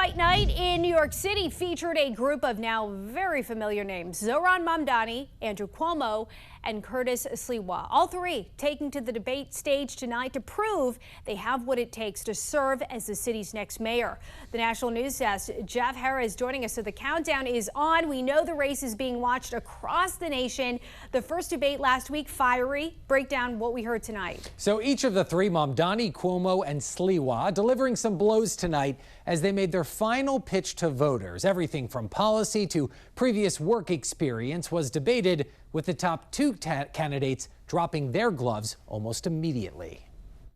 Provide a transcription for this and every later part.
Fight Night in New York City featured a group of now very familiar names: Zohran Mamdani, Andrew Cuomo, and Curtis Sliwa. All three taking to the debate stage tonight to prove they have what it takes to serve as the city's next mayor. The National News Desk, Jeff Harris is joining us, so the countdown is on. We know the race is being watched across the nation. The first debate last week, fiery. Break down what we heard tonight. So each of the three, Mamdani, Cuomo, and Sliwa, delivering some blows tonight as they made their final pitch to voters. Everything from policy to previous work experience was debated, with the top two candidates dropping their gloves almost immediately.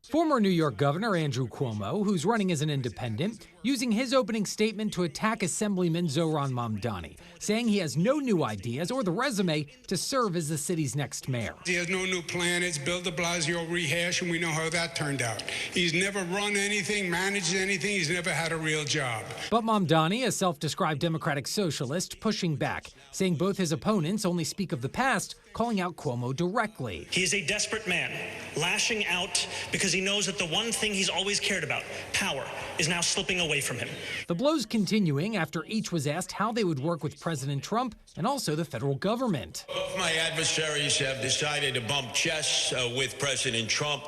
Former New York Governor Andrew Cuomo, who's running as an independent, using his opening statement to attack Assemblyman Zohran Mamdani, saying he has no new ideas or the resume to serve as the city's next mayor. He has no new plan. It's Bill de Blasio rehash, and we know how that turned out. He's never run anything, managed anything. He's never had a real job. But Mamdani, a self-described democratic socialist, pushing back, saying both his opponents only speak of the past, calling out Cuomo directly. He is a desperate man, lashing out because he knows that the one thing he's always cared about, power, is now slipping away from him. The blows continuing after each was asked how they would work with President Trump and also the federal government. Both my adversaries have decided to bump chests with President Trump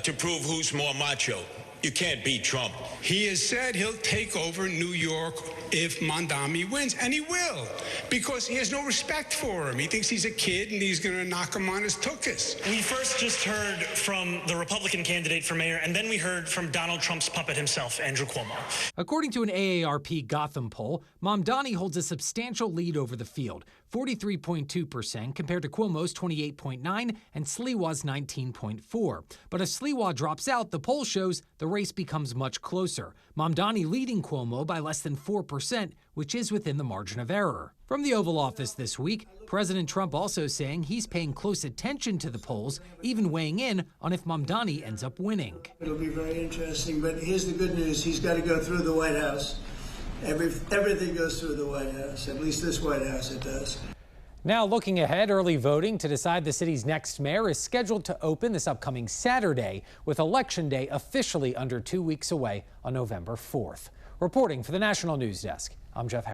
to prove who's more macho. You can't beat Trump. He has said he'll take over New York if Mamdani wins, and he will, because he has no respect for him. He thinks he's a kid, and he's going to knock him on his tuchus. We first just heard from the Republican candidate for mayor, and then we heard from Donald Trump's puppet himself, Andrew Cuomo. According to an AARP Gotham poll, Mamdani holds a substantial lead over the field, 43.2% compared to Cuomo's 28.9% and Sliwa's 19.4%. But if Sliwa drops out, the poll shows the race becomes much closer. Mamdani leading Cuomo by less than 4%, which is within the margin of error. From the Oval Office this week, President Trump also saying he's paying close attention to the polls, even weighing in on if Mamdani ends up winning. It'll be very interesting, but here's the good news. He's got to go through the White House. Everything goes through the White House, at least this White House it does. Now looking ahead, early voting to decide the city's next mayor is scheduled to open this upcoming Saturday, with Election Day officially under 2 weeks away on November 4th. Reporting for the National News Desk, I'm Jeff Harris.